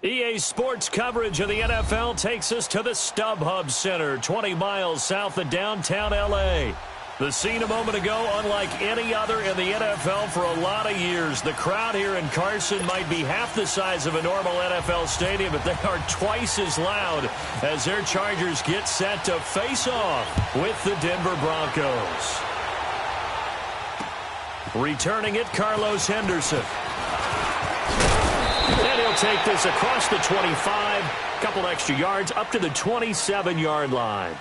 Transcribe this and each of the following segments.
EA Sports coverage of the NFL takes us to the StubHub Center, 20 miles south of downtown L.A. The scene a moment ago, unlike any other in the NFL for a lot of years. The crowd here in Carson might be half the size of a normal NFL stadium, but they are twice as loud as their Chargers get set to face off with the Denver Broncos. Returning it, Carlos Henderson. And he'll take this across the 25, a couple extra yards, up to the 27-yard line.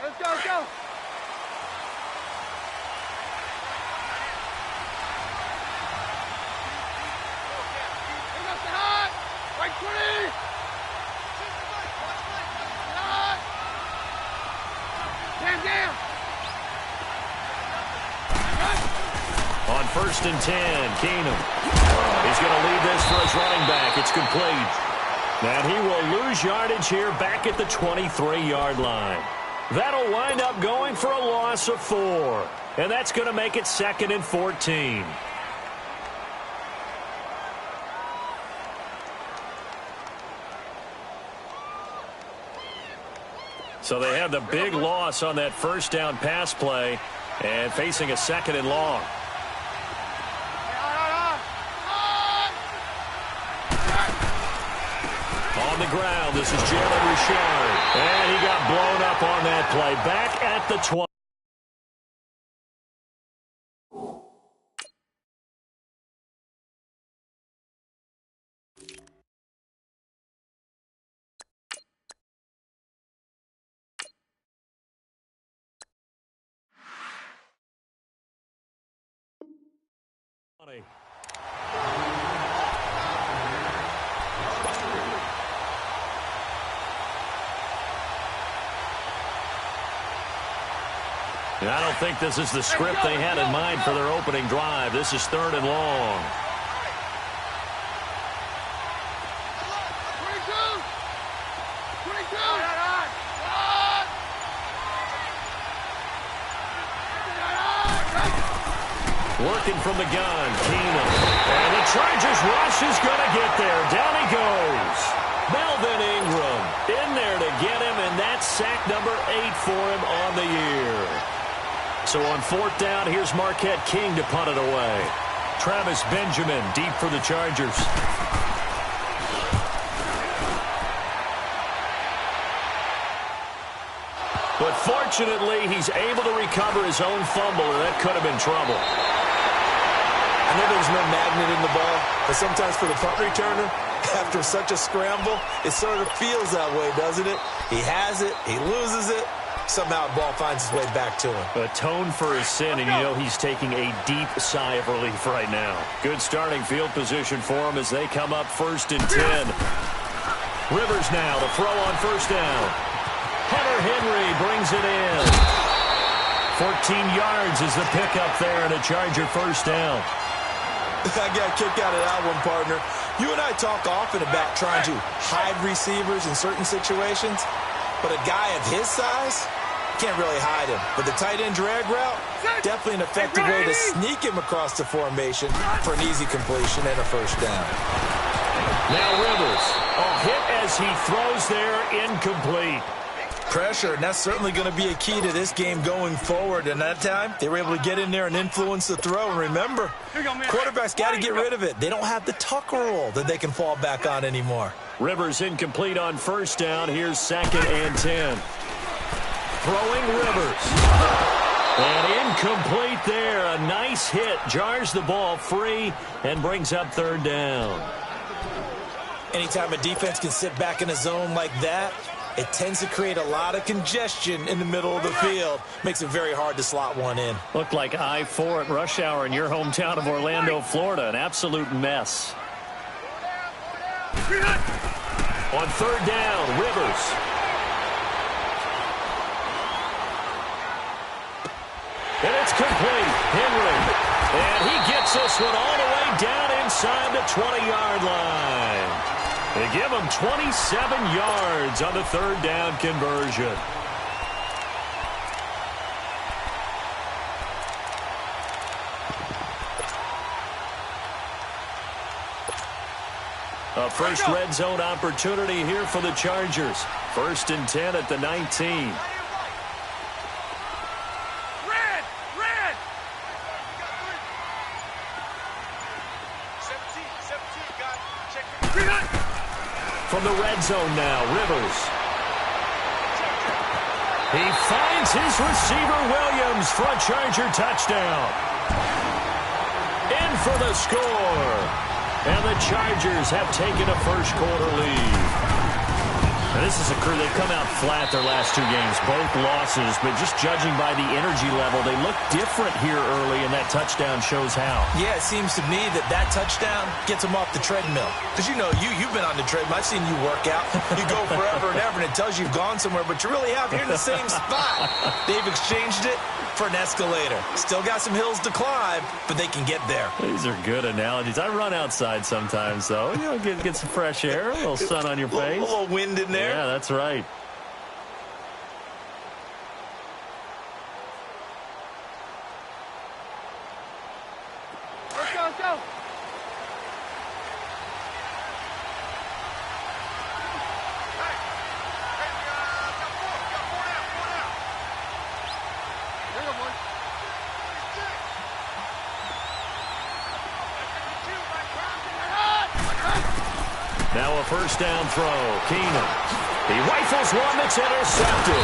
Let's go, let's go. On 1st and 10, Keenum. He's going to lead this for his running back. It's complete. And he will lose yardage here back at the 23-yard line. That'll wind up going for a loss of 4. And that's going to make it 2nd and 14. So they have the big loss on that first down pass play and facing a 2nd and long. On the ground, this is Jalen Richard. And he got blown up on that play. Back at the 20. And I don't think this is the script they had in mind for their opening drive. This is 3rd and long. Working from the gun, Keenum. And the Chargers rush is going to get there. Down he goes. Melvin Ingram in there to get him, and that's sack number 8 for him on the year. So on 4th down, here's Marquette King to punt it away. Travis Benjamin deep for the Chargers. But fortunately, he's able to recover his own fumble, and that could have been trouble. I know there's no magnet in the ball, but sometimes for the punt returner, after such a scramble, it sort of feels that way, doesn't it? He has it, he loses it, somehow the ball finds its way back to him. Atoned for his sin, and you know he's taking a deep sigh of relief right now. Good starting field position for him as they come up 1st and 10. Rivers now to throw on 1st down. Hunter Henry brings it in. 14 yards is the pickup there, and a Charger 1st down. I got a kick out of that one, partner. You and I talk often about trying to hide receivers in certain situations, but a guy of his size, can't really hide him. But the tight end drag route, definitely an effective way to sneak him across the formation for an easy completion and a 1st down. Now Rivers, a hit as he throws there, incomplete. Pressure, and that's certainly going to be a key to this game going forward. And that time, they were able to get in there and influence the throw. And remember, quarterbacks got to get rid of it. They don't have the tuck rule that they can fall back on anymore. Rivers incomplete on 1st down. Here's 2nd and 10. Throwing Rivers. And incomplete there. A nice hit. Jars the ball free and brings up 3rd down. Anytime a defense can sit back in a zone like that, it tends to create a lot of congestion in the middle of the field. Makes it very hard to slot one in. Looked like I-4 at rush hour in your hometown of Orlando, Florida. An absolute mess. On 3rd down, Rivers. And it's complete. Henry. And he gets this one all the way down inside the 20-yard line. They give him 27 yards on the third down conversion. A first red zone opportunity here for the Chargers. 1st and 10 at the 19. From the red zone now, Rivers. He finds his receiver, Williams, for a Charger touchdown. In for the score. And the Chargers have taken a first-quarter lead. Now, this is a crew. They've come out flat their last 2 games, both losses. But just judging by the energy level, they look different here early, and that touchdown shows how. Yeah, it seems to me that touchdown gets them off the treadmill. Because, you know, you've been on the treadmill. I've seen you work out. You go forever and ever, and it tells you you've gone somewhere, but you really have. You're in the same spot. They've exchanged it for an escalator. Still got some hills to climb, but they can get there. These are good analogies. I run outside sometimes, though. You know, get some fresh air, a little sun on your face. A little wind in there. Yeah, that's right. Let's go. Now a first down throw. Keenan. He rifles one that's intercepted.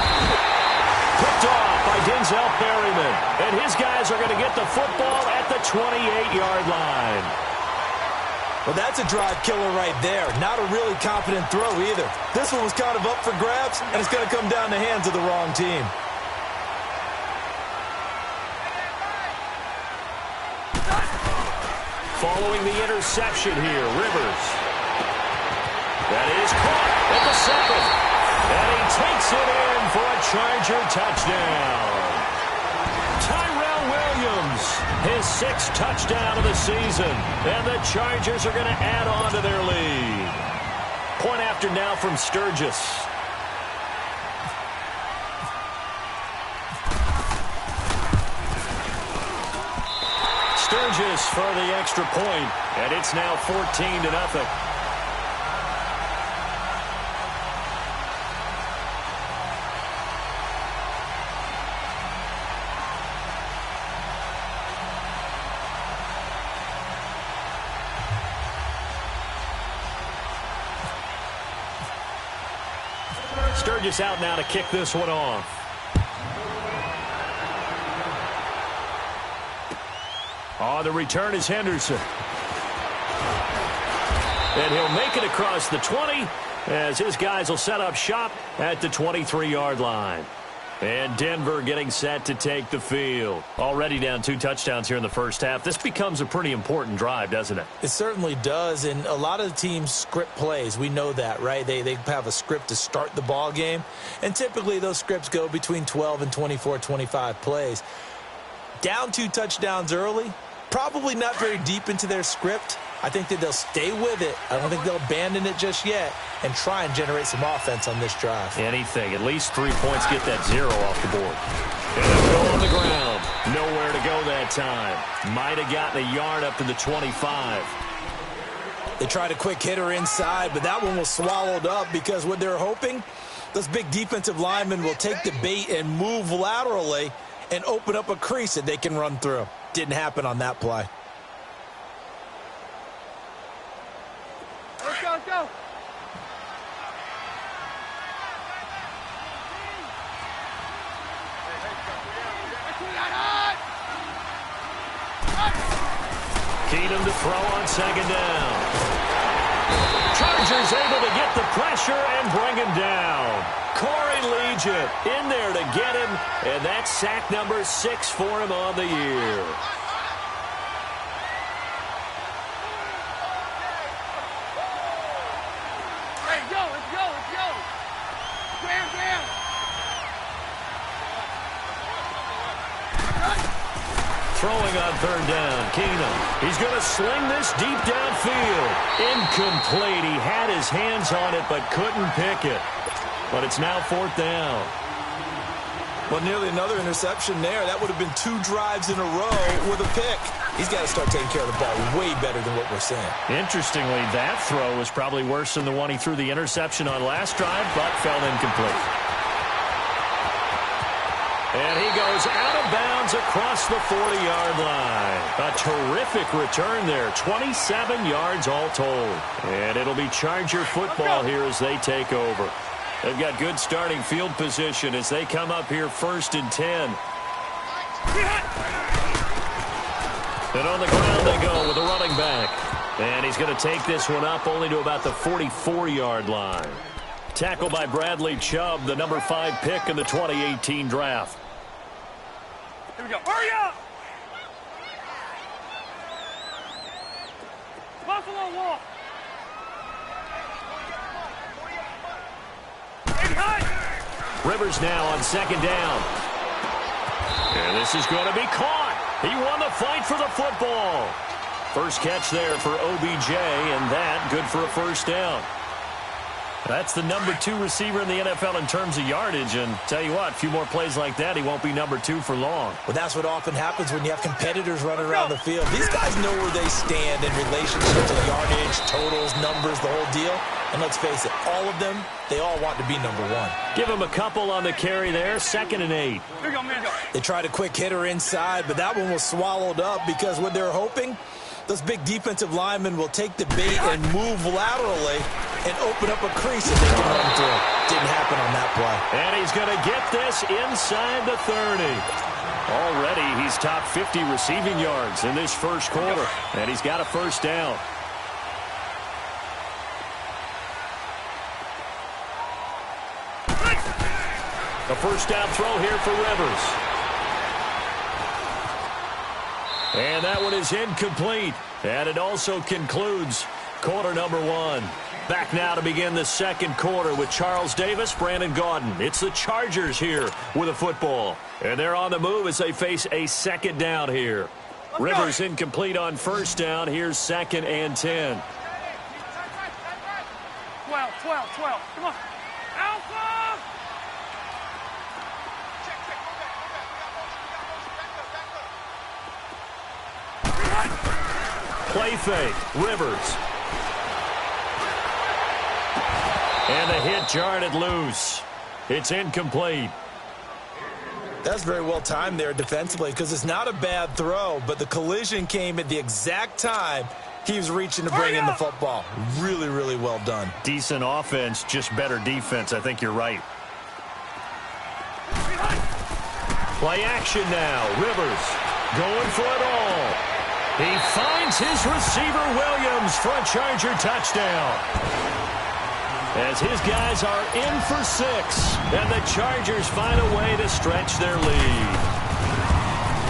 Picked off by Denzel Perryman. And his guys are going to get the football at the 28-yard line. Well, that's a drive killer right there. Not a really competent throw either. This one was kind of up for grabs, and it's going to come down the hands of the wrong team. Following the interception here, Rivers. That is caught at the 7. And he takes it in for a Charger touchdown. Tyrell Williams, his 6th touchdown of the season. And the Chargers are going to add on to their lead. Point after now from Sturgis. Sturgis for the extra point, and it's now 14-0. Sturgis out now to kick this one off. Oh, the return is Henderson. And he'll make it across the 20 as his guys will set up shop at the 23-yard line. And Denver getting set to take the field. Already down 2 touchdowns here in the first half. This becomes a pretty important drive, doesn't it? It certainly does, and a lot of the teams script plays. We know that, right? They have a script to start the ball game, and typically those scripts go between 12 and 24, 25 plays. Down 2 touchdowns early, probably not very deep into their script. I think that they'll stay with it. I don't think they'll abandon it just yet and try and generate some offense on this drive. Anything. At least 3 points. Get that 0 off the board. And they'll go on the ground. Nowhere to go that time. Might have gotten a yard up to the 25. They tried a quick hitter inside, but that one was swallowed up because what they're hoping, those big defensive linemen will take the bait and move laterally and open up a crease that they can run through. Didn't happen on that play. Let's go. Keenum to throw on 2nd down. Chargers able to get the pressure and bring him down. Corey Legent in there to get him, and that's sack number 6 for him on the year. Let's go. Graham. throwing on third down. Keenum. He's going to sling this deep downfield. Incomplete. He had his hands on it but couldn't pick it. But it's now fourth down. Well, nearly another interception there. That would have been 2 drives in a row with a pick. He's got to start taking care of the ball way better than what we're seeing. Interestingly, that throw was probably worse than the one he threw the interception on last drive, but fell incomplete. And he goes out of bounds across the 40-yard line. A terrific return there. 27 yards all told. And it'll be Charger football here as they take over. They've got good starting field position as they come up here 1st and 10. And on the ground they go with the running back. And he's going to take this one up only to about the 44-yard line. Tackled by Bradley Chubb, the number 5 pick in the 2018 draft. Here we go. Hurry up! Buffalo Wolf. Rivers now on 2nd down. And this is going to be caught. He won the fight for the football. First catch there for OBJ, and that good for a first down. That's the number 2 receiver in the NFL in terms of yardage, and tell you what, a few more plays like that, he won't be number 2 for long. Well, that's what often happens when you have competitors running around the field. These guys know where they stand in relationship to yardage, totals, numbers, the whole deal. And let's face it, all of them, they all want to be number 1. Give him a couple on the carry there, 2nd and 8. Here we go, man. They tried a quick hitter inside, but that one was swallowed up because what they're hoping, those big defensive linemen will take the bait and move laterally and open up a crease that they can run through. Didn't happen on that play. And he's going to get this inside the 30. Already, he's top 50 receiving yards in this first quarter, and he's got a first down. A first down throw here for Rivers. And that one is incomplete. And it also concludes quarter number 1. Back now to begin the second quarter with Charles Davis, Brandon Gaudin. It's the Chargers here with a football. And they're on the move as they face a second down here. Rivers incomplete on first down. Here's 2nd and 10. 12. Come on. Alpha! Play fake. Rivers. And the hit jarred it loose. It's incomplete. That's very well timed there defensively because it's not a bad throw, but the collision came at the exact time he was reaching to bring in the football. Really, really well done. Decent offense, just better defense. I think you're right. Play action now. Rivers going for it all. He finds his receiver, Williams, for a Charger touchdown. As his guys are in for 6, and the Chargers find a way to stretch their lead.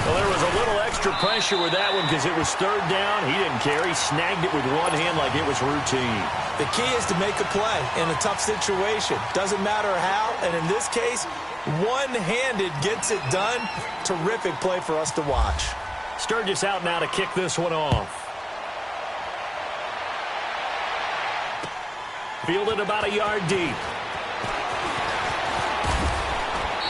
Well, there was a little extra pressure with that one because it was 3rd down. He didn't care. He snagged it with one hand like it was routine. The key is to make a play in a tough situation. Doesn't matter how, and in this case, one-handed gets it done. Terrific play for us to watch. Sturgis out now to kick this one off. Fielded about a yard deep.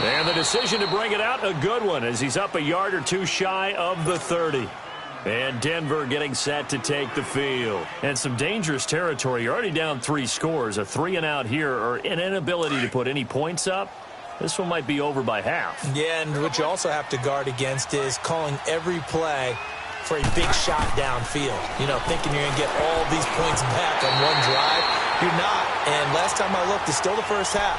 And the decision to bring it out, a good one, as he's up a yard or 2 shy of the 30. And Denver getting set to take the field. And some dangerous territory. You're already down 3 scores. A 3-and-out here, or an inability to put any points up. This one might be over by half. Yeah, and what you also have to guard against is calling every play for a big shot downfield. You know, thinking you're going to get all these points back on one drive. You're not. And last time I looked, it's still the first half.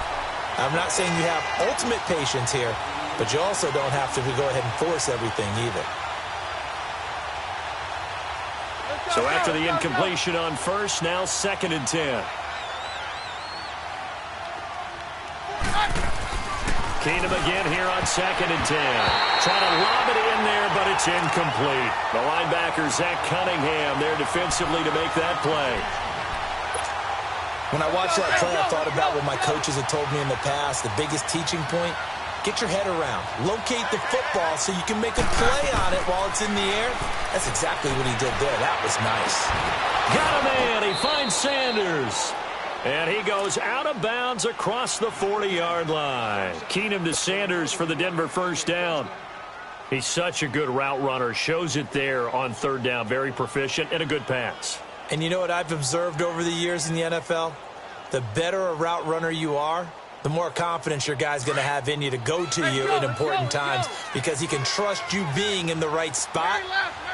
I'm not saying you have ultimate patience here, but you also don't have to go ahead and force everything either. So after the incompletion on first, now 2nd and 10. Keenum again here on 2nd and 10. Trying to lob it in there, but it's incomplete. The linebacker, Zach Cunningham, there defensively to make that play. When I watched that play, I thought about what my coaches had told me in the past. The biggest teaching point, Get your head around. Locate the football so you can make a play on it while it's in the air. That's exactly what he did there. That was nice. Got a man. He finds Sanders. And he goes out of bounds across the 40-yard line. Keenum to Sanders for the Denver first down. He's such a good route runner. Shows it there on third down. Very proficient and a good pass. And you know what I've observed over the years in the NFL? The better a route runner you are, the more confidence your guy's going to have in you to go to you in important times because he can trust you being in the right spot,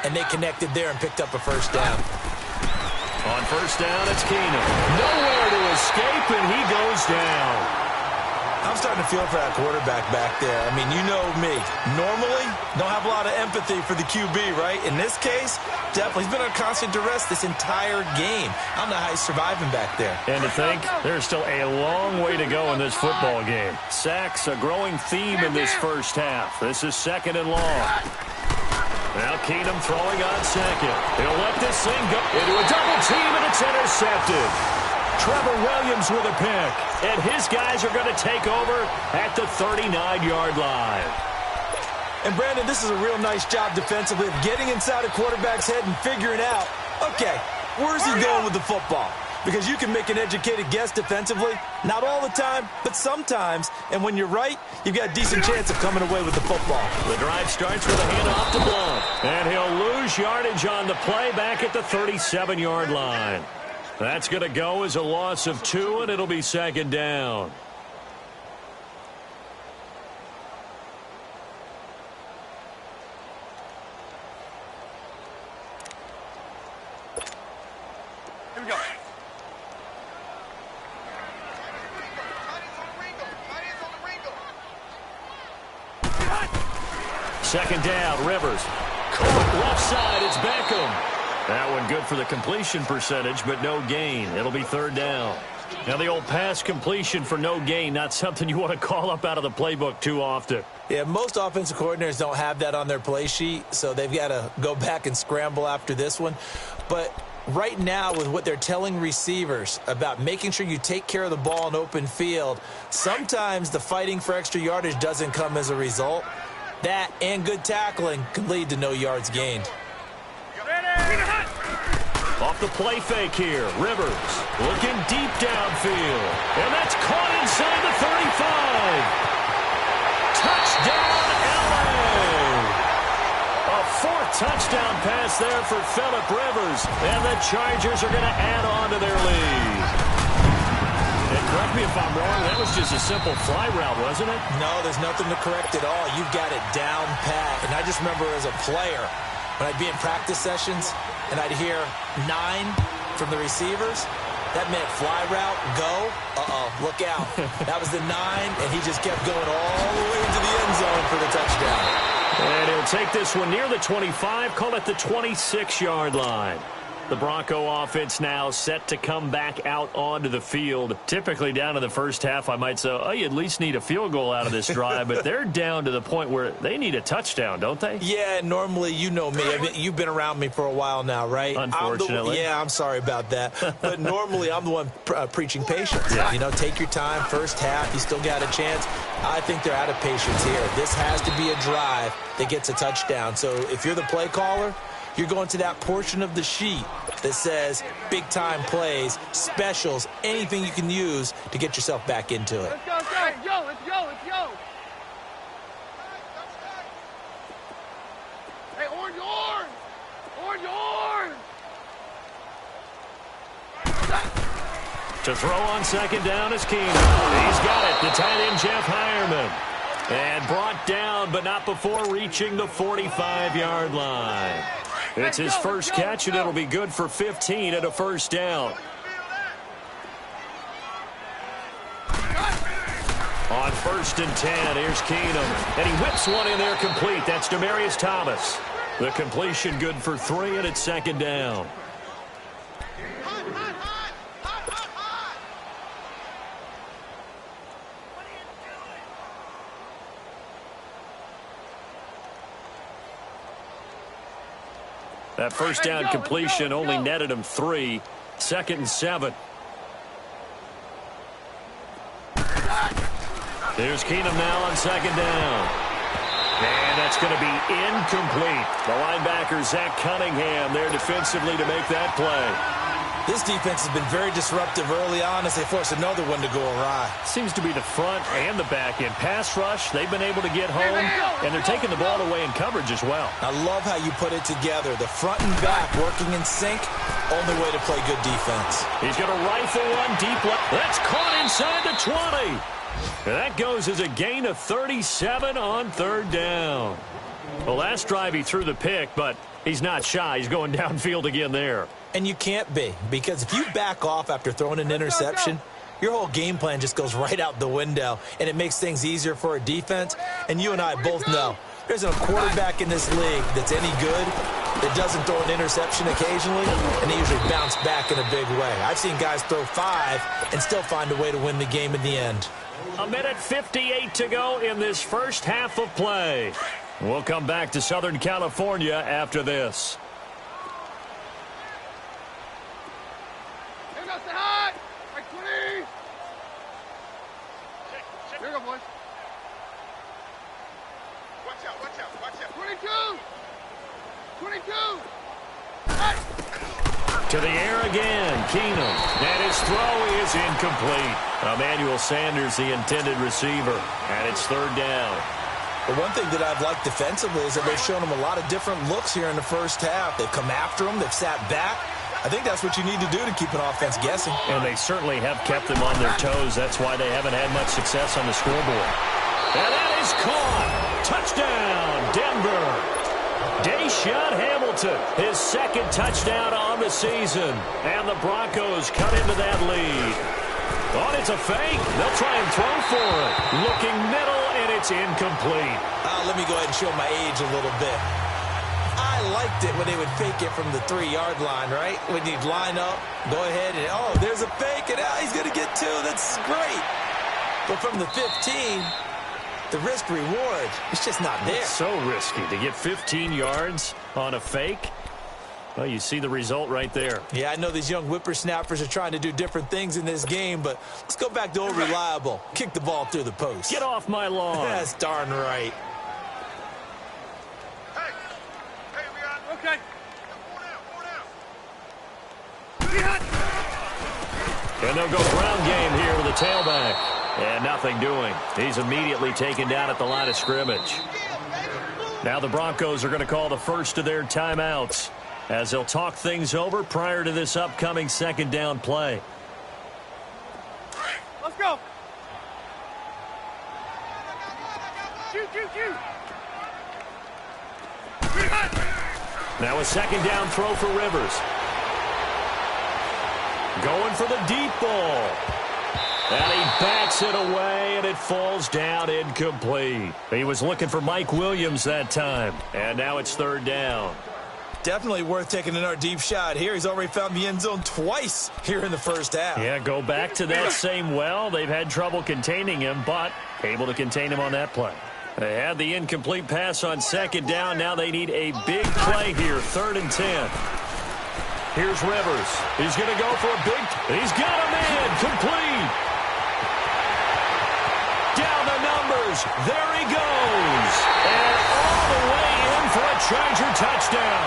and they connected there and picked up a first down. On first down, it's Keenum. Nowhere to escape, and he goes down. I'm starting to feel for that quarterback back there. I mean, you know me. Normally, don't have a lot of empathy for the QB, right? In this case, definitely. He's been on constant duress this entire game. I don't know how he's surviving back there. And to think, there's still a long way to go in this football game. Sacks, a growing theme in this first half. This is second and long. Now Keenum throwing on second. He'll let this thing go into a double team, and it's intercepted. Trevor Williams with a pick, and his guys are going to take over at the 39-yard line. And, Brandon, this is a real nice job defensively of getting inside a quarterback's head and figuring out, okay, where's he going with the football? Because you can make an educated guess defensively, not all the time, but sometimes. And when you're right, you've got a decent chance of coming away with the football. The drive starts with a handoff to Blount, and he'll lose yardage on the play back at the 37-yard line. That's going to go as a loss of 2, and it'll be second down. Here we go. Second down, Rivers. Caught left side, it's Beckham. That one good for the completion percentage, but no gain. It'll be third down. Now the old pass completion for no gain, not something you want to call up out of the playbook too often. Yeah, most offensive coordinators don't have that on their play sheet, so they've got to go back and scramble after this one. But right now, with what they're telling receivers about making sure you take care of the ball in open field, sometimes the fighting for extra yardage doesn't come as a result. That and good tackling can lead to no yards gained. Off the play fake here, Rivers looking deep downfield. And that's caught inside the 35. Touchdown, L.A. A fourth touchdown pass there for Phillip Rivers. And the Chargers are going to add on to their lead. And correct me if I'm wrong, that was just a simple fly route, wasn't it? No, there's nothing to correct at all. You've got it down pat. And I just remember as a player, when I'd be in practice sessions and I'd hear 9 from the receivers, that meant fly route, go, look out. That was the 9, and he just kept going all the way into the end zone for the touchdown. And he'll take this one near the 25, call it the 26-yard line. The Bronco offense now set to come back out onto the field. Typically down to the first half, I might say, oh, you at least need a field goal out of this drive. But they're down to the point where they need a touchdown, don't they? Yeah, normally you know me. I mean, you've been around me for a while now, right? Unfortunately. I'm sorry about that. But normally I'm the one preaching patience. Yeah. You know, take your time. First half, you still got a chance. I think they're out of patience here. This has to be a drive that gets a touchdown. So if you're the play caller, you're going to that portion of the sheet that says big-time plays, specials, anything you can use to get yourself back into it. Let's go, let's go, let's go, let's go. Hey, orange, orange! Orange, orange! To throw on second down is Keenum. He's got it. The tight end, Jeff Hireman. And brought down, but not before reaching the 45-yard line. It's his first catch, and it'll be good for 15 at a first down. On first and 10, here's Keenum. And he whips one in there complete. That's Demaryius Thomas. The completion good for 3, and it's second down. That first down completion only netted him 3. Second and 7. Here's Keenum now on second down. And that's going to be incomplete. The linebacker, Zach Cunningham, there defensively to make that play. This defense has been very disruptive early on as they force another one to go awry. Seems to be the front and the back end. Pass rush, they've been able to get home, and they're taking the ball away in coverage as well. I love how you put it together. The front and back working in sync, only way to play good defense. He's going to rifle one deep left. That's caught inside the 20. And that goes as a gain of 37 on third down. The last drive he threw the pick, but he's not shy. He's going downfield again there. And you can't be, because if you back off after throwing an interception, your whole game plan just goes right out the window, and it makes things easier for a defense. And you and I both know there's a quarterback in this league that's any good that doesn't throw an interception occasionally, and they usually bounce back in a big way. I've seen guys throw 5 and still find a way to win the game in the end. A minute 58 to go in this first half of play. We'll come back to Southern California after this. Here goes the high. Right, 20. Here we go, boys. Watch out, watch out, watch out. 22. 22. Hey. To the air again, Keenum. And his throw is incomplete. Emmanuel Sanders, the intended receiver. And it's third down. The one thing that I've liked defensively is that they've shown him a lot of different looks here in the first half. They've come after him. They've sat back. I think that's what you need to do to keep an offense guessing. And they certainly have kept them on their toes. That's why they haven't had much success on the scoreboard. And that is caught. Touchdown, Denver. Deshaun Hamilton, his second touchdown on the season. And the Broncos cut into that lead. Oh, it's a fake. They'll try and throw for it. Looking middle, and it's incomplete. Let me go ahead and show my age a little bit. I liked it when they would fake it from the 3-yard line, right? When you'd line up, go ahead, and oh, there's a fake, and he's going to get 2. That's great. But from the 15, the risk-reward, it's just not there. It's so risky to get 15 yards on a fake. Well, you see the result right there. Yeah, I know these young whippersnappers are trying to do different things in this game, but let's go back to old reliable. Kick the ball through the post. Get off my lawn. That's darn right. Hey, we got okay. 4 down. And they'll go ground game here with a tailback. And nothing doing. He's immediately taken down at the line of scrimmage. Now the Broncos are going to call the first of their timeouts as they'll talk things over prior to this upcoming second down play. Let's go. Shoot, shoot, shoot. Now a second down throw for Rivers. Going for the deep ball. And he backs it away, and it falls down incomplete. He was looking for Mike Williams that time. And now it's third down. Definitely worth taking another deep shot here. He's already found the end zone twice here in the first half. Yeah, go back to that same well. They've had trouble containing him, but able to contain him on that play. They had the incomplete pass on second down. Now they need a big play here, 3rd and 10. Here's Rivers. He's going to go for a big... He's got a man. Complete. Down the numbers. There he goes. And all the way in for a Charger touchdown.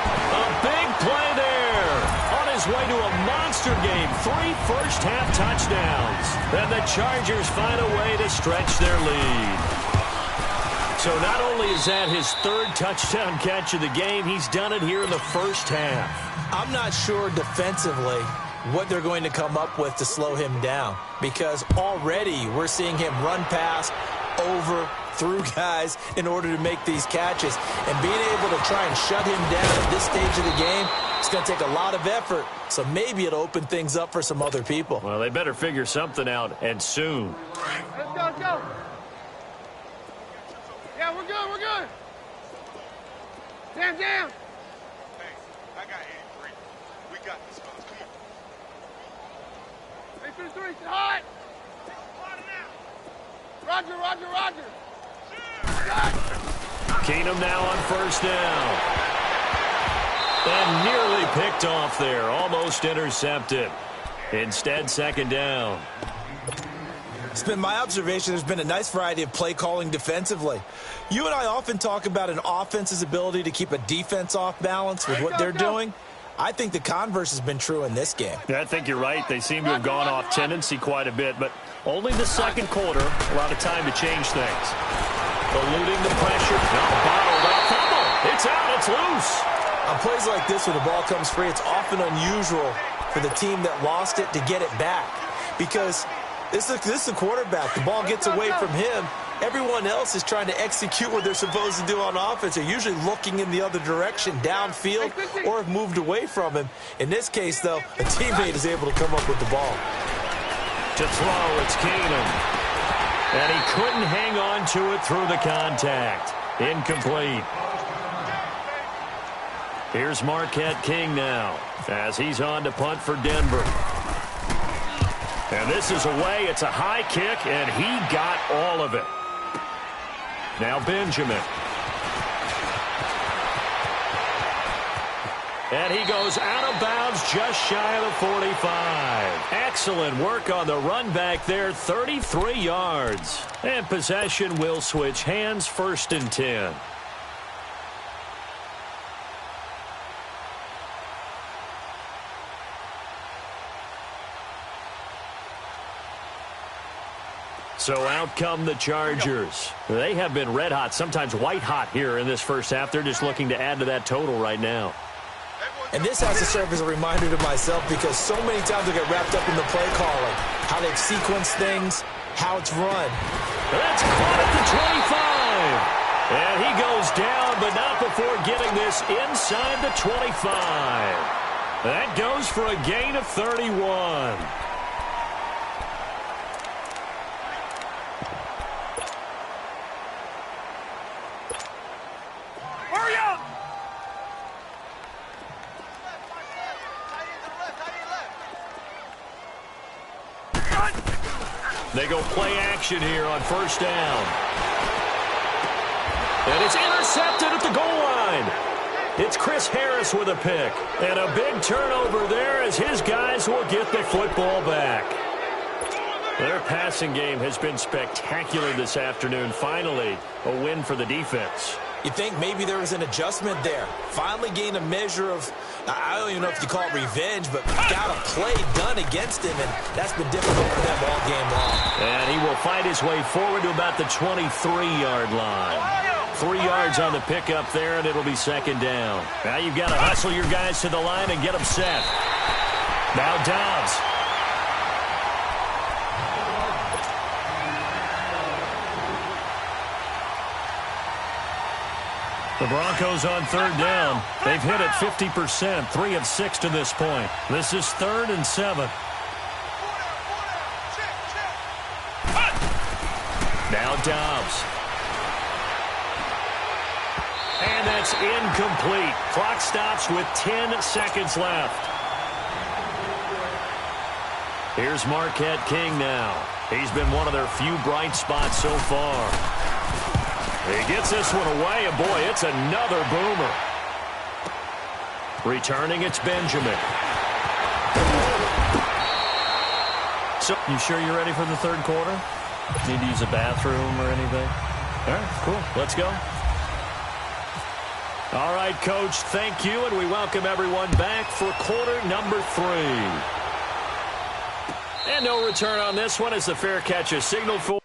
A big play there. On his way to a monster game. 3 first-half touchdowns. And the Chargers find a way to stretch their lead. So not only is that his 3rd touchdown catch of the game, he's done it here in the first half. I'm not sure defensively what they're going to come up with to slow him down, because already we're seeing him run past, over, through guys in order to make these catches. And being able to try and shut him down at this stage of the game, it's going to take a lot of effort. So maybe it'll open things up for some other people. Well, they better figure something out, and soon. Let's go, let's go. Yeah, we're good, we're good. Stand down. Hey, I got 83. We got this, fellas. Come on. 3-3, hot. Roger, roger, roger. Keenum now on first down. And nearly picked off there. Almost intercepted. Instead, second down. It's been my observation there's been a nice variety of play calling defensively. You and I often talk about an offense's ability to keep a defense off balance with what they're doing. I think the converse has been true in this game. Yeah, I think you're right. They seem to have gone off tendency quite a bit, but only the second quarter, a lot of time to change things. Eluding the pressure. Now bottled up. Fumble. It's out. It's loose. On plays like this where the ball comes free, it's often unusual for the team that lost it to get it back. Because this is a quarterback. The ball gets away from him. Everyone else is trying to execute what they're supposed to do on offense. They're usually looking in the other direction, downfield, or have moved away from him. In this case, though, a teammate is able to come up with the ball. To throw, it's Keenum. And he couldn't hang on to it through the contact. Incomplete. Here's Marquette King now as he's on to punt for Denver. And this is away. It's a high kick, and he got all of it. Now Benjamin. And he goes out of bounds just shy of the 45. Excellent work on the run back there, 33 yards. And possession will switch hands, 1st and 10. So out come the Chargers. They have been red hot, sometimes white hot here in this first half. They're just looking to add to that total right now. And this has to serve as a reminder to myself because so many times I get wrapped up in the play calling, how they've sequenced things, how it's run. That's caught at the 25. And he goes down, but not before getting this inside the 25. That goes for a gain of 31. They go play action here on 1st down. And it's intercepted at the goal line. It's Chris Harris with a pick. And a big turnover there as his guys will get the football back. Their passing game has been spectacular this afternoon. Finally, a win for the defense. You think maybe there was an adjustment there. Finally gained a measure of, I don't even know if you call it revenge, but got a play done against him, and that's been difficult for them all game long. And he will fight his way forward to about the 23-yard line. 3 yards on the pickup there, and it'll be 2nd down. Now you've got to hustle your guys to the line and get them set. Now Dobbs. The Broncos on 3rd down. They've hit it 50%, 3 of 6 to this point. This is 3rd and 7. Now Dobbs. And that's incomplete. Clock stops with 10 seconds left. Here's Marquette King now. He's been one of their few bright spots so far. He gets this one away, and boy, it's another boomer. Returning, it's Benjamin. So, you sure you're ready for the 3rd quarter? Need to use a bathroom or anything? All right, cool. Let's go. All right, Coach, thank you, and we welcome everyone back for quarter number 3. And no return on this one as the fair catch is signaled for.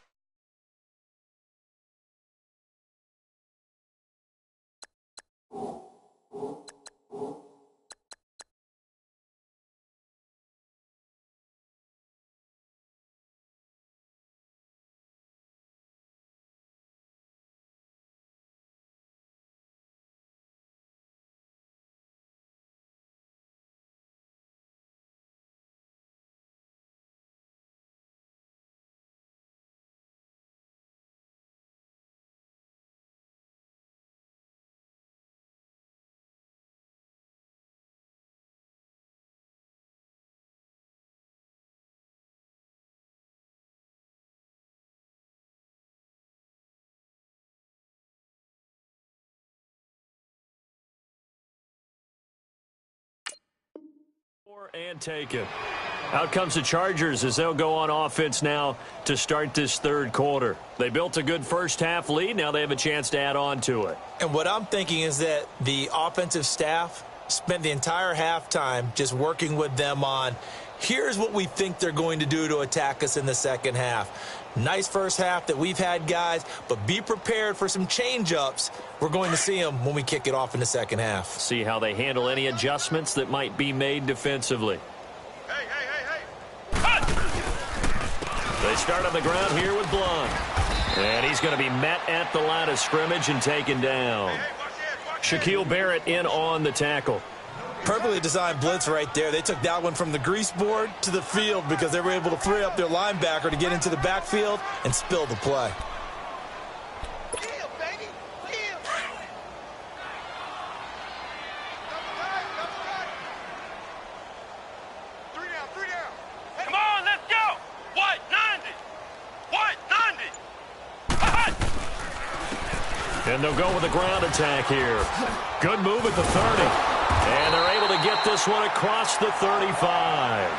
And take it. Out comes the Chargers as they'll go on offense now to start this third quarter. They built a good first-half lead. Now they have a chance to add on to it. And what I'm thinking is that the offensive staff spent the entire halftime just working with them on, here's what we think they're going to do to attack us in the second half. Nice first half that we've had, guys, but be prepared for some change-ups. We're going to see them when we kick it off in the second half. See how they handle any adjustments that might be made defensively. Hey, hey, hey, hey. They start on the ground here with Blunt. And he's going to be met at the line of scrimmage and taken down. Hey, watch this, watch Shaquille Barrett in on the tackle. Perfectly designed blitz right there. They took that one from the grease board to the field because they were able to free up their linebacker to get into the backfield and spill the play. Kill, baby. Kill. Double tight. Three down, three down. Hey. Come on, let's go. What? 90. What? 90. And they'll go with a ground attack here. Good move at the 30. And they're able to get this one across the 35.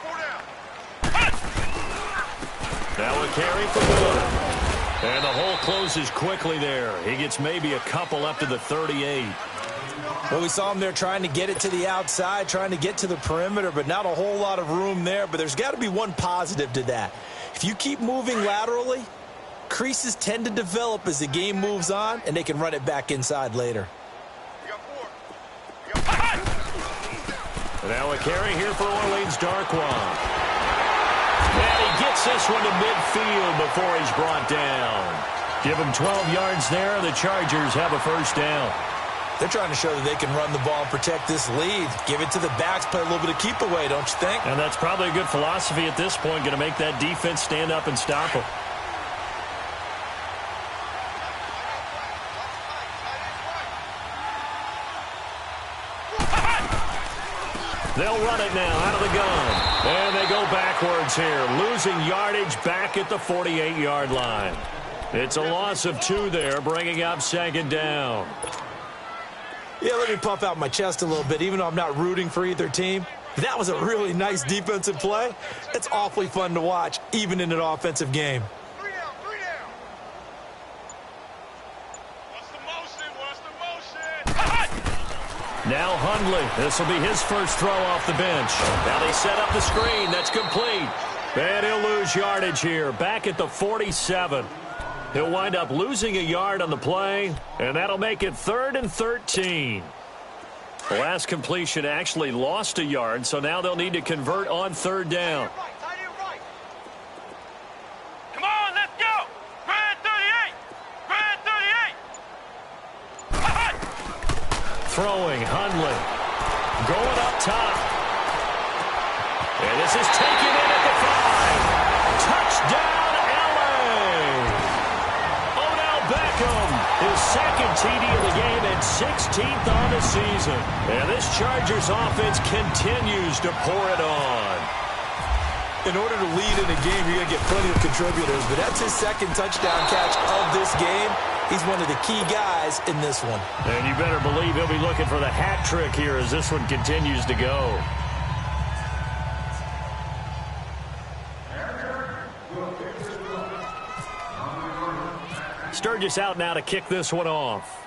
Four down. Now a carry for Blunt. And the hole closes quickly there. He gets maybe a couple up to the 38. Well, we saw him there trying to get it to the outside, trying to get to the perimeter, but not a whole lot of room there. But there's got to be one positive to that. If you keep moving laterally, creases tend to develop as the game moves on, and they can run it back inside later. You got four. You got And now a carry here for Orleans Darkwan. And he gets this one to midfield before he's brought down. Give him 12 yards there. The Chargers have a first down. They're trying to show that they can run the ball and protect this lead. Give it to the backs, play a little bit of keep away, don't you think? And that's probably a good philosophy at this point, going to make that defense stand up and stop him. They'll run it now out of the gun. And they go backwards here, losing yardage back at the 48-yard line. It's a loss of 2 there, bringing up second down. Yeah, let me puff out my chest a little bit, even though I'm not rooting for either team. That was a really nice defensive play. It's awfully fun to watch, even in an offensive game. three down. What's the motion? Now Hundley. This will be his first throw off the bench. Now they set up the screen. That's complete. And he'll lose yardage here. Back at the 47. He'll wind up losing a yard on the play, and that'll make it 3rd and 13. The last completion actually lost a yard, so now they'll need to convert on 3rd down. Come on, let's go. Grand 38. Throwing, Hundley. Going up top. And this is taken in at the 5. Touchdown, L.A. Odell Beckham, his second TD of the game and 16th on the season. And this Chargers offense continues to pour it on. In order to lead in a game, you're going to get plenty of contributors, but that's his second touchdown catch of this game. He's one of the key guys in this one. And you better believe he'll be looking for the hat trick here as this one continues to go. Sturgis out now to kick this one off.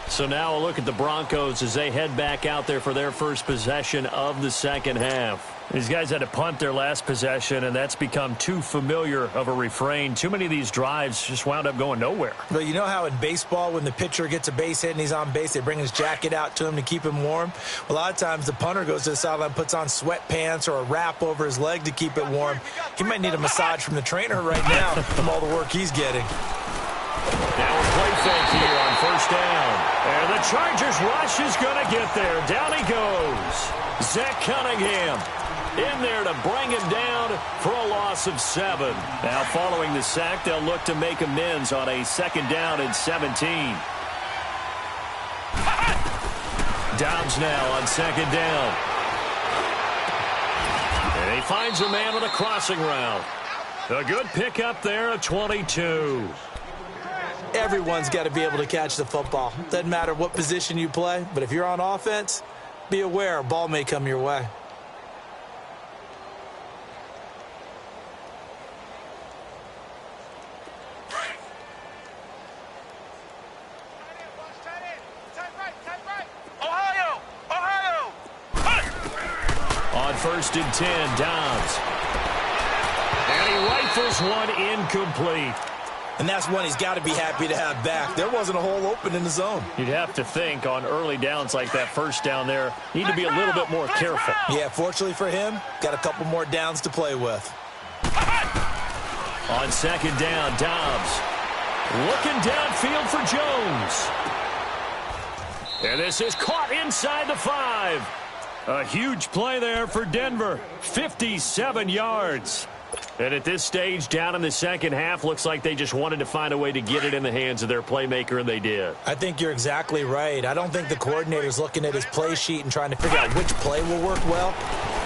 So now a look at the Broncos as they head back out there for their first possession of the second half. These guys had to punt their last possession, and that's become too familiar of a refrain. Too many of these drives just wound up going nowhere. But you know how in baseball, when the pitcher gets a base hit and he's on base, they bring his jacket out to him to keep him warm? A lot of times the punter goes to the sideline, puts on sweatpants or a wrap over his leg to keep it warm. He might need a massage from the trainer right now from all the work he's getting. Now a play fake here on first down. And the Chargers rush is going to get there. Down he goes. Zach Cunningham. in there to bring him down for a loss of 7. Now following the sack, they'll look to make amends on a 2nd down and 17. Dobbs now on 2nd down. And he finds a man with a crossing route. A good pickup there at 22. Everyone's got to be able to catch the football. Doesn't matter what position you play, but if you're on offense, be aware a ball may come your way. On 1st and 10, Dobbs. And he rifles one incomplete. And that's one he's got to be happy to have back. There wasn't a hole open in the zone. You'd have to think on early downs like that 1st down there, need to be a little bit more careful. Yeah, fortunately for him, got a couple more downs to play with. On 2nd down, Dobbs looking downfield for Jones. And this is caught inside the 5. A huge play there for Denver. 57 yards. And at this stage, down in the 2nd half, looks like they just wanted to find a way to get it in the hands of their playmaker, and they did. I think you're exactly right. I don't think the coordinator's looking at his play sheet and trying to figure out which play will work well.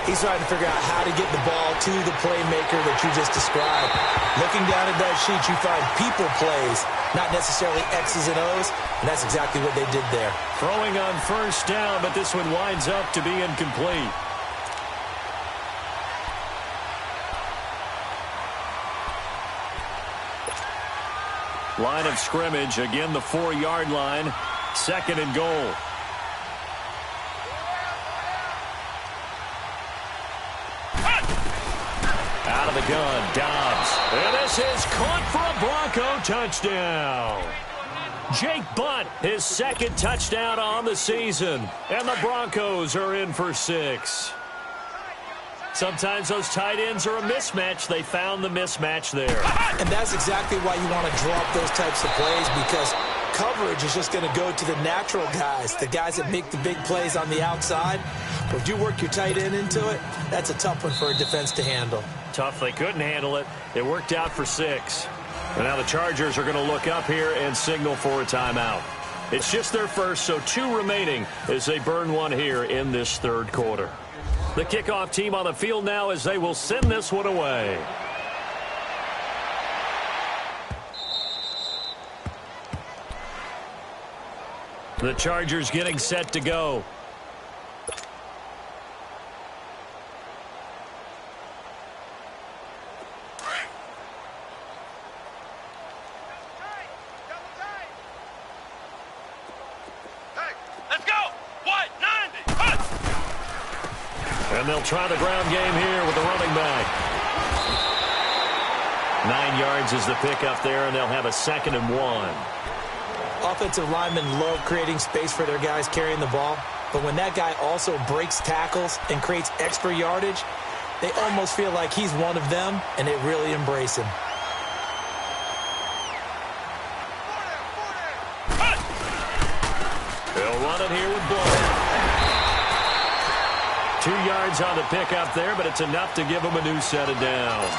He's trying to figure out how to get the ball to the playmaker that you just described. Looking down at that sheet, you find people plays, not necessarily X's and O's, and that's exactly what they did there. Throwing on 1st down, but this one winds up to be incomplete. Line of scrimmage, again the 4-yard line, 2nd and goal. Out of the gun, Dobbs. And this is caught for a Bronco touchdown. Jake Butt, his 2nd touchdown on the season. And the Broncos are in for 6. Sometimes those tight ends are a mismatch. They found the mismatch there. And that's exactly why you want to draw up those types of plays, because coverage is just going to go to the natural guys, the guys that make the big plays on the outside. But if you work your tight end into it, that's a tough one for a defense to handle. Tough. They couldn't handle it. It worked out for 6. And now the Chargers are going to look up here and signal for a timeout. It's just their first, so 2 remaining as they burn one here in this 3rd quarter. The kickoff team on the field now as they will send this one away. The Chargers getting set to go. And they'll try the ground game here with the running back. 9 yards is the pickup there, and they'll have a 2nd and 1. Offensive linemen love creating space for their guys carrying the ball, but when that guy also breaks tackles and creates extra yardage, they almost feel like he's one of them, and they really embrace him. They'll run it here with Blood. 2 yards on the pickup there, but it's enough to give them a new set of downs.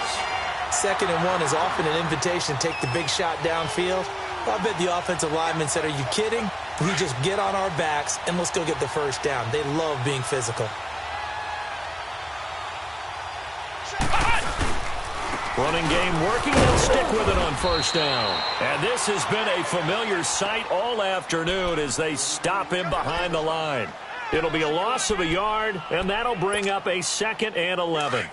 2nd and 1 is often an invitation to take the big shot downfield. I bet the offensive lineman said, "Are you kidding? We just get on our backs and let's go get the 1st down." They love being physical. Running game working. They'll stick with it on 1st down. And this has been a familiar sight all afternoon as they stop him behind the line. It'll be a loss of a yard, and that'll bring up a 2nd and 11.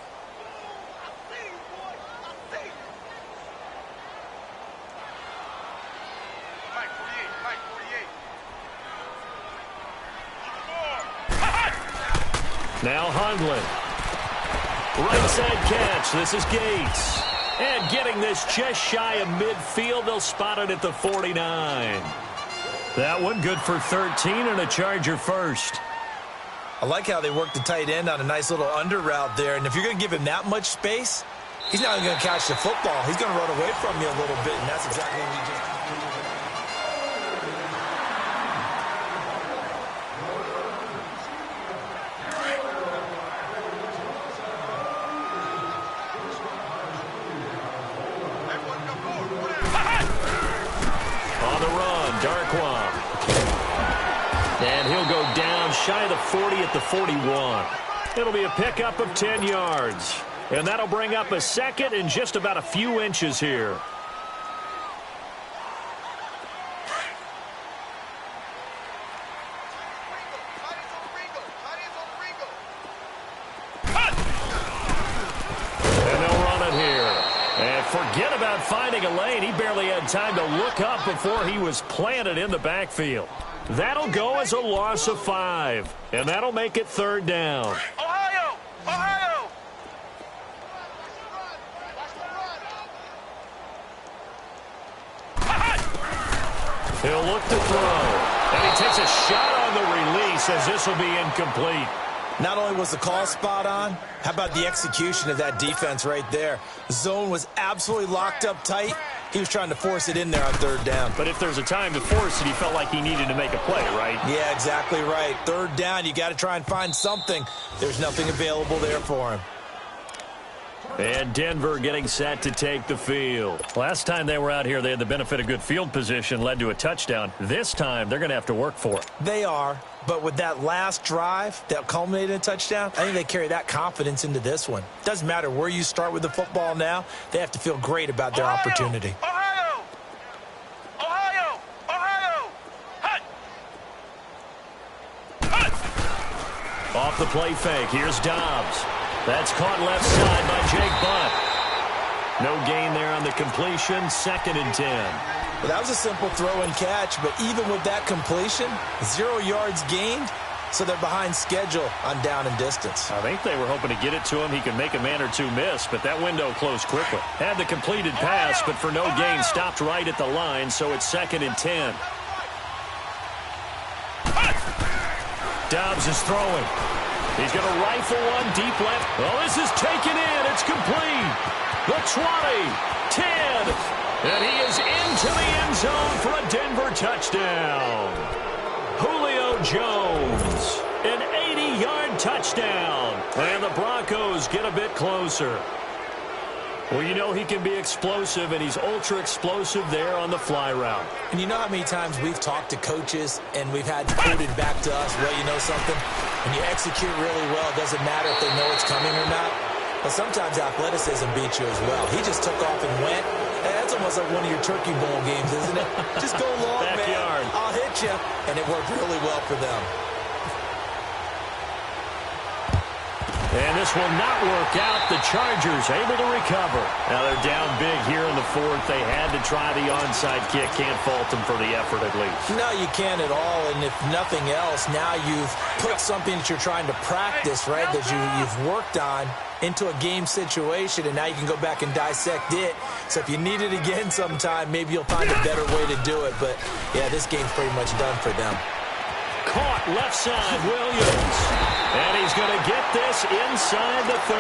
Now Hundley. Right side catch. This is Gates. And getting this just shy of midfield. They'll spot it at the 49. That one good for 13 and a Charger first. I like how they work the tight end on a nice little under route there. And if you're going to give him that much space, he's not going to catch the football. He's going to run away from you a little bit, and that's exactly what he just did. Darkwa. And he'll go down shy of the 40 at the 41. It'll be a pickup of 10 yards. And that'll bring up a second and just about a few inches here. Forget about finding a lane. He barely had time to look up before he was planted in the backfield. That'll go as a loss of 5. And that'll make it 3rd down. Ohio! Ohio! He'll look to throw. And he takes a shot on the release as this will be incomplete. Not only was the call spot on, how about the execution of that defense right there? The zone was absolutely locked up tight. He was trying to force it in there on 3rd down. But if there's a time to force it, he felt like he needed to make a play, right? Yeah, exactly right. 3rd down, you got to try and find something. There's nothing available there for him. And Denver getting set to take the field. Last time they were out here, they had the benefit of good field position, led to a touchdown. This time, they're going to have to work for it. They are. But with that last drive that culminated in a touchdown, I think they carry that confidence into this one. Doesn't matter where you start with the football now. They have to feel great about their opportunity. Ohio! Ohio! Ohio! Hut! Hut! Off the play fake, here's Dobbs. That's caught left side by Jake Butt. No gain there on the completion, 2nd and 10. Well, that was a simple throw and catch, but even with that completion, 0 yards gained, so they're behind schedule on down and distance. I think they were hoping to get it to him. He could make a man or two miss, but that window closed quickly. Had the completed pass, but for no gain, stopped right at the line, so it's 2nd and 10. Dobbs is throwing. He's going to rifle one deep left. Oh, this is taken in. It's complete. The 20, 10, and he is into the end zone for a Denver touchdown. Julio Jones, an 80-yard touchdown. And the Broncos get a bit closer. Well, you know he can be explosive, and he's ultra-explosive there on the fly route. And you know how many times we've talked to coaches, and we've had quoted back to us, well, you know something? When you execute really well, it doesn't matter if they know it's coming or not. But sometimes athleticism beats you as well. He just took off and went. And that's almost like one of your Turkey Bowl games, isn't it? Just go long, Backyard. man. I'll hit you. And it worked really well for them. And this will not work out. The Chargers able to recover. Now they're down big here in the 4th. They had to try the onside kick. Can't fault them for the effort at least. No, you can't at all. And if nothing else, now you've put something that you're trying to practice, right, that you've worked on into a game situation, and now you can go back and dissect it. So if you need it again sometime, maybe you'll find a better way to do it. But, yeah, this game's pretty much done for them. Caught left side, Williams. And he's going to get this inside the 30.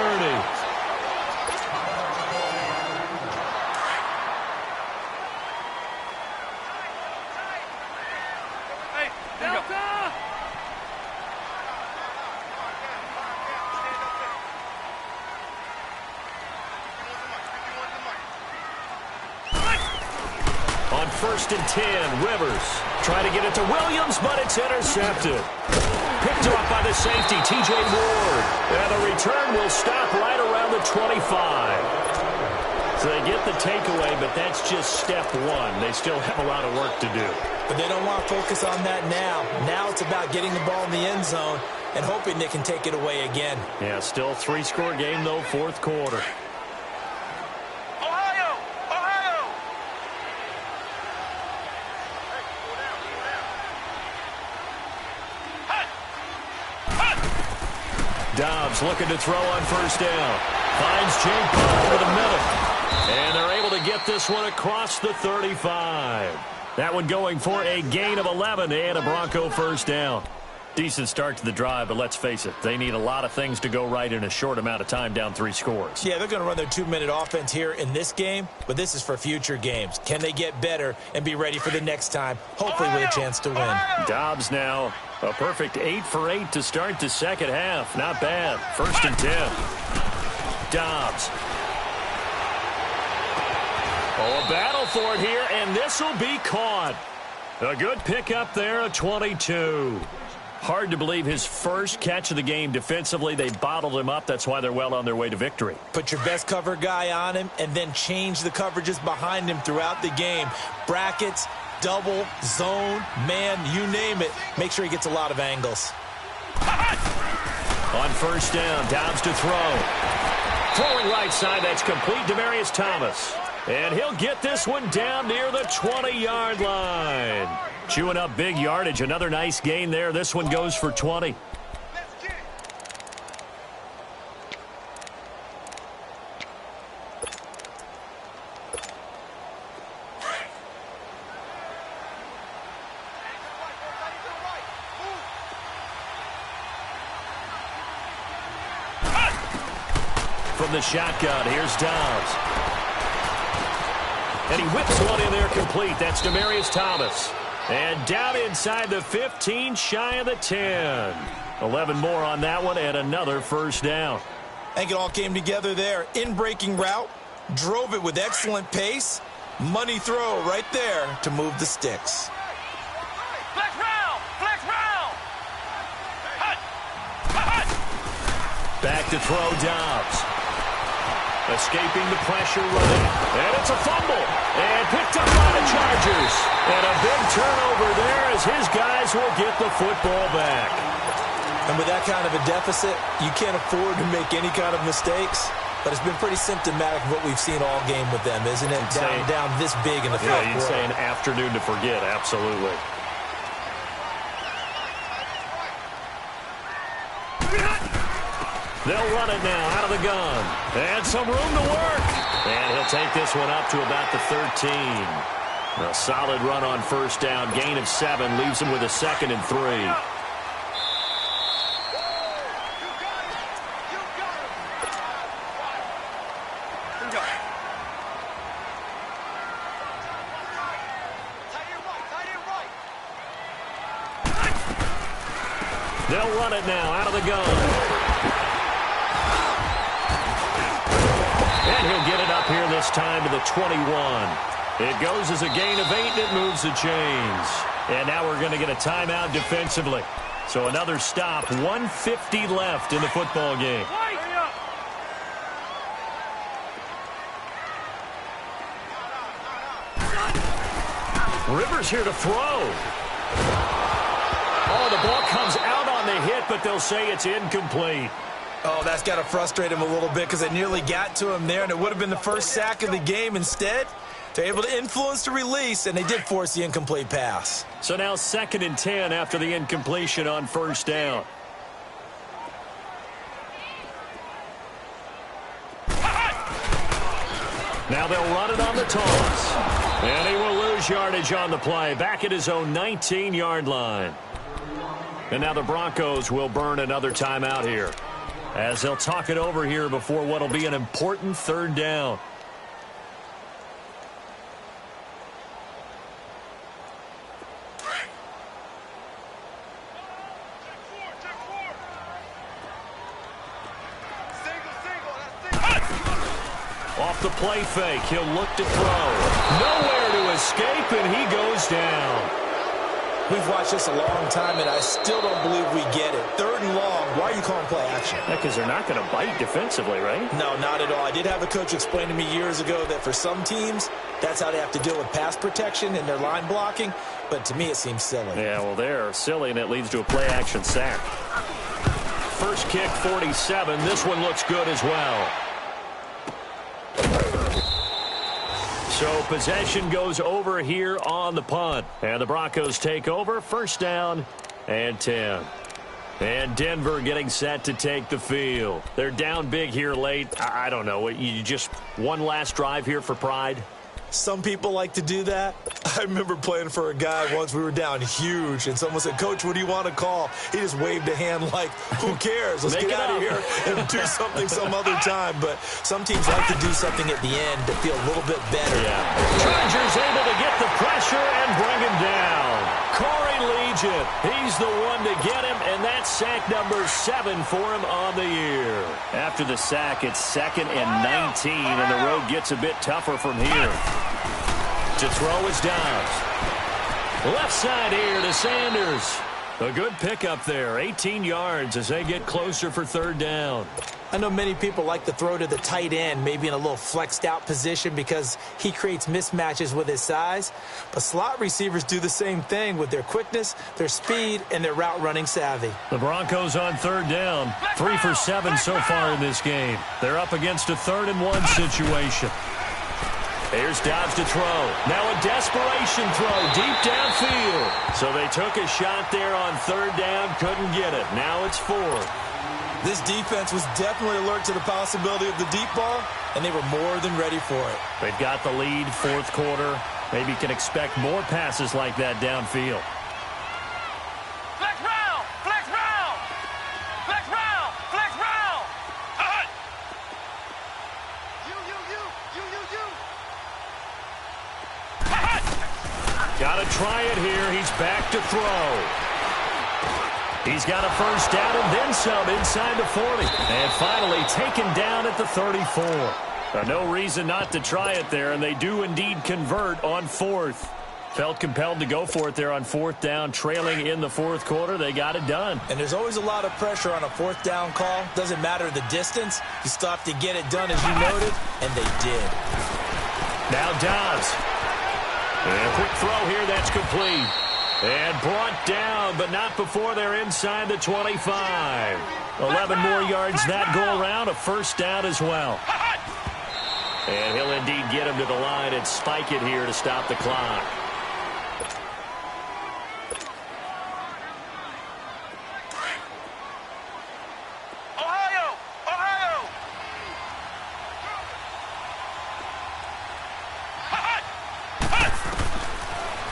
On 1st and 10, Rivers trying to get it to Williams, but it's intercepted. Picked off by the safety, T.J. Ward. And the return will stop right around the 25. So they get the takeaway, but that's just step one. They still have a lot of work to do. But they don't want to focus on that now. Now it's about getting the ball in the end zone and hoping they can take it away again. Yeah, still a 3-score game, though, 4th quarter. Dobbs looking to throw on 1st down. Finds Jake Butt over the middle. And they're able to get this one across the 35. That one going for a gain of 11 and a Bronco 1st down. Decent start to the drive, but let's face it, they need a lot of things to go right in a short amount of time, down 3 scores. Yeah, they're going to run their 2-minute offense here in this game, but this is for future games. Can they get better and be ready for the next time, hopefully with a chance to win? Dobbs now a perfect 8 for 8 to start the second half. Not bad. 1st and 10. Dobbs. Oh, a battle for it here, and this will be caught. A good pickup there, a 22. Hard to believe his first catch of the game defensively. They bottled him up. That's why they're well on their way to victory. Put your best cover guy on him and then change the coverages behind him throughout the game. Brackets, double, zone, man, you name it. Make sure he gets a lot of angles. On first down, Dobbs to throw. Throwing right side, that's complete. Demaryius Thomas. And he'll get this one down near the 20-yard line. Chewing up big yardage. Another nice gain there. This one goes for 20. Let's get it. From the shotgun, here's Dobbs. And he whips one in there complete. That's Demaryius Thomas. And down inside the 15, shy of the 10. 11 more on that one and another first down. I think it all came together there. In-breaking route, drove it with excellent pace. Money throw right there to move the sticks. Flex round! Flex round! Hut! Back to throw, Dobbs. Escaping the pressure running. And it's a fumble. And picked up by the Chargers. And a big turnover there as his guys will get the football back. And with that kind of a deficit, you can't afford to make any kind of mistakes. But it's been pretty symptomatic of what we've seen all game with them, isn't it? Down this big in the fourth quarter. Yeah, you'd say an afternoon to forget, absolutely. They'll run it now out of the gun. And some room to work. And he'll take this one up to about the 13. A solid run on first down. Gain of 7 leaves him with a 2nd and 3. They'll run it now out of the gun. And he'll get it up here this time to the 21. It goes as a gain of 8, and it moves the chains. And now we're going to get a timeout defensively. So another stop, 1:50 left in the football game. Rivers here to throw. Oh, the ball comes out on the hit, but they'll say it's incomplete. Oh, that's got to frustrate him a little bit because they nearly got to him there, and it would have been the first sack of the game. Instead, they're able to influence the release, and they did force the incomplete pass. So now 2nd and 10 after the incompletion on first down. Now they'll run it on the toss. And he will lose yardage on the play. Back at his own 19-yard line. And now the Broncos will burn another timeout here, as they'll talk it over here before what will be an important 3rd down. Off the play fake, he'll look to throw. Nowhere to escape, and he goes down. We've watched this a long time, and I still don't believe we get it. 3rd and long. Why are you calling play action? Yeah, because they're not going to bite defensively, right? No, not at all. I did have a coach explain to me years ago that for some teams, that's how they have to deal with pass protection and their line blocking. But to me, it seems silly. Yeah, well, they're silly, and it leads to a play-action sack. First kick, 47. This one looks good as well. So possession goes over here on the punt. And the Broncos take over. First down and 10. And Denver getting set to take the field. They're down big here late. I don't know. You just one last drive here for pride? Some people like to do that. I remember playing for a guy once. We were down huge, and someone said, "Coach, what do you want to call?" He just waved a hand like, "Who cares? Let's get out of here and do something some other time." But some teams like to do something at the end to feel a little bit better. Yeah. Chargers able to get the pressure and bring him down. Corey Legion, he's the one to get him, and that's sack number 7 for him on the year. After the sack, it's 2nd and 19, and the road gets a bit tougher from here. To throw is Dobbs. Left side here to Sanders. A good pickup there. 18 yards as they get closer for third down. I know many people like to throw to the tight end, maybe in a little flexed out position because he creates mismatches with his size. But slot receivers do the same thing with their quickness, their speed, and their route running savvy. The Broncos on third down. 3 for 7 so far in this game. They're up against a 3rd-and-1 situation. Here's Dobbs to throw. Now a desperation throw deep downfield. So they took a shot there on third down, couldn't get it. Now it's 4th. This defense was definitely alert to the possibility of the deep ball, and they were more than ready for it. They've got the lead, 4th quarter. Maybe can expect more passes like that downfield. Flex round! Flex round! Flex round! Flex round! Hut! You. Got to try it here. He's back to throw. He's got a first down and then some inside the 40. And finally taken down at the 34. No reason not to try it there, and they do indeed convert on 4th. Felt compelled to go for it there on 4th down, trailing in the 4th quarter. They got it done. And there's always a lot of pressure on a 4th down call. Doesn't matter the distance. You still have to get it done, as you noted, and they did. Now Dobbs. And a quick throw here, that's complete. And brought down, but not before they're inside the 25. 11 more yards that go around, a first down as well. And he'll indeed get him to the line and spike it here to stop the clock.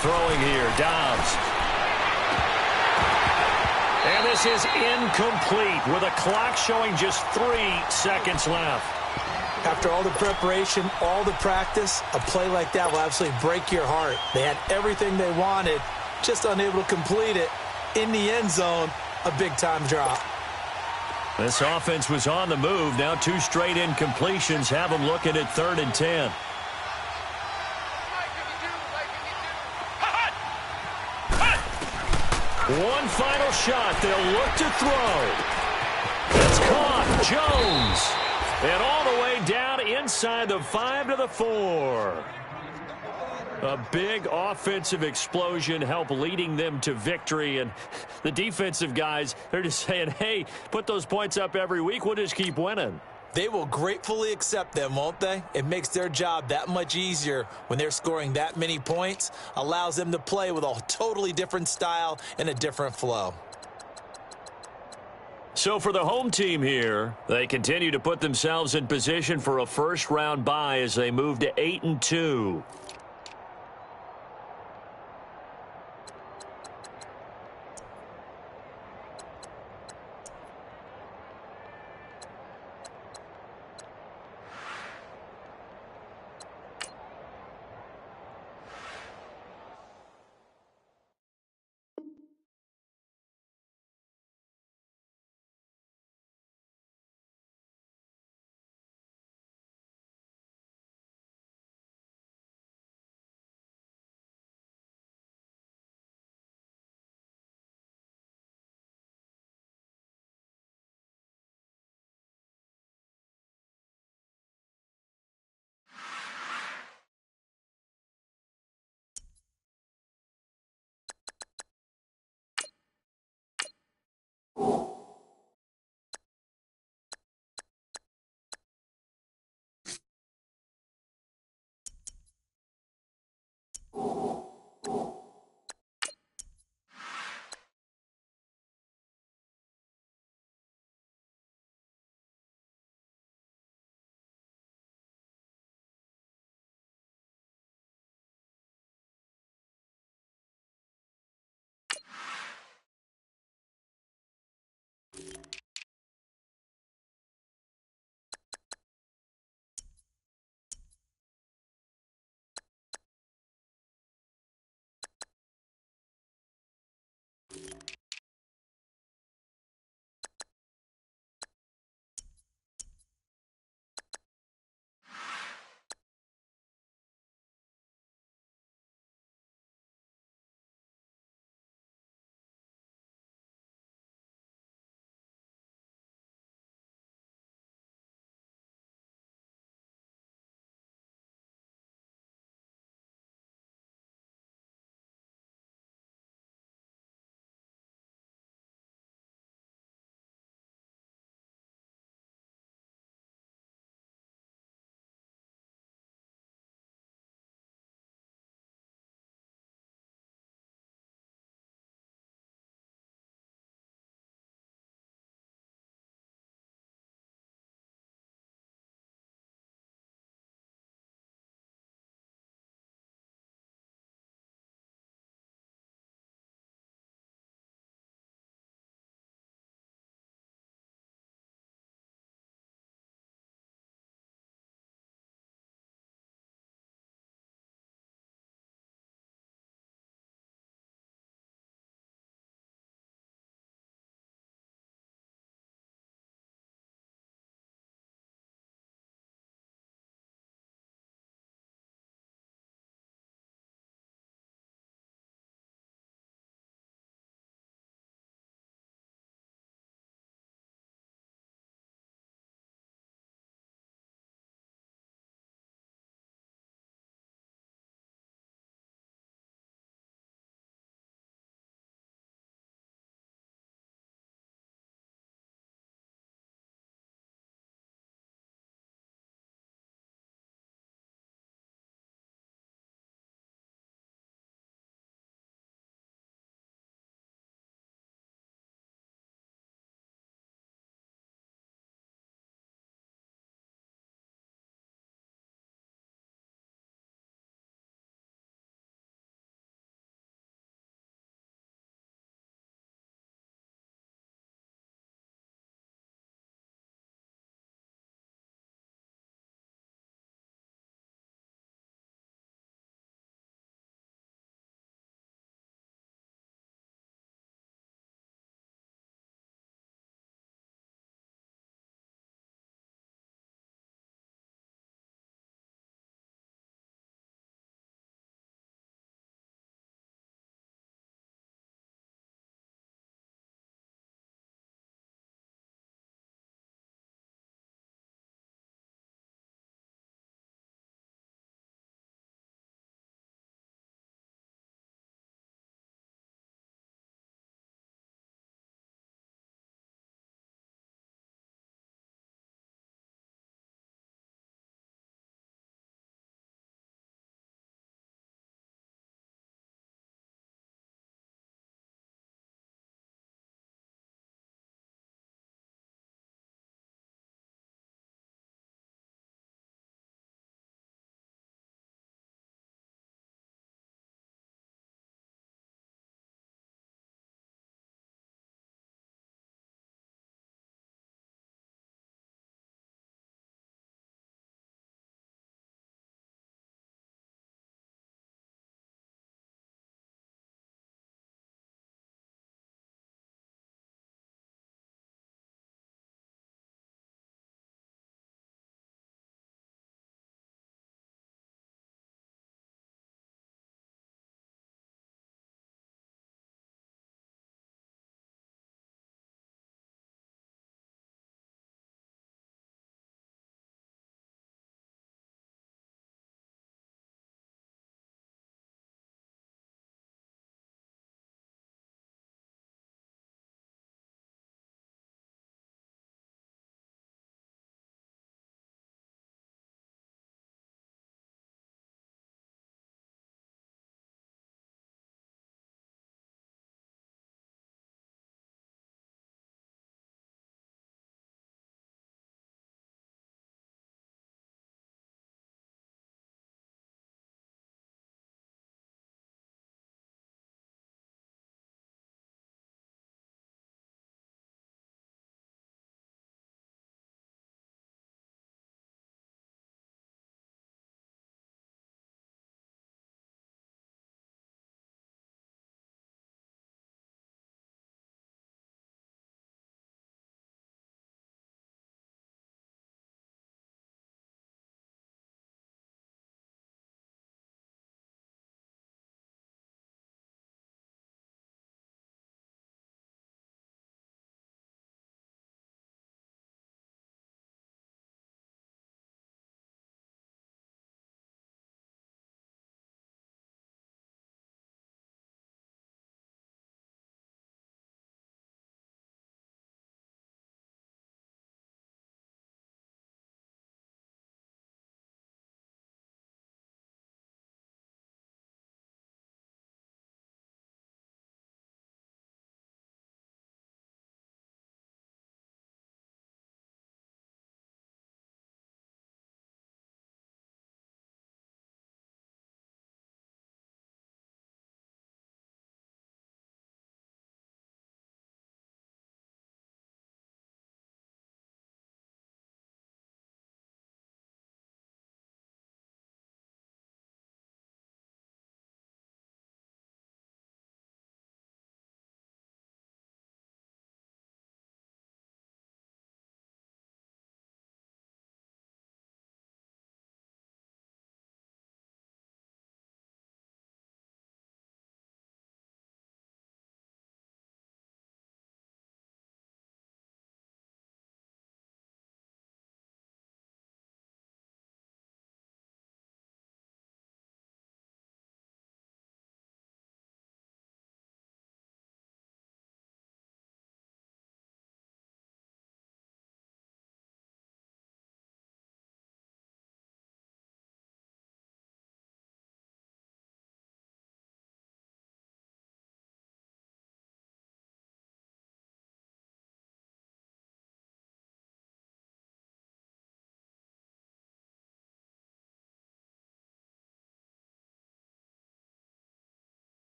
Throwing here, Dobbs. And this is incomplete with a clock showing just 3 seconds left. After all the preparation, all the practice, a play like that will absolutely break your heart. They had everything they wanted, just unable to complete it. In the end zone, a big-time drop. This offense was on the move. Now 2 straight incompletions have them looking at 3rd and 10. One final shot. They'll look to throw. It's caught. Jones. And all the way down inside the 5 to the 4. A big offensive explosion helped leading them to victory. And the defensive guys, they're just saying, hey, put those points up every week. We'll just keep winning. They will gratefully accept them, won't they? It makes their job that much easier when they're scoring that many points. Allows them to play with a totally different style and a different flow. So for the home team here, they continue to put themselves in position for a first-round bye as they move to 8-2.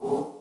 it.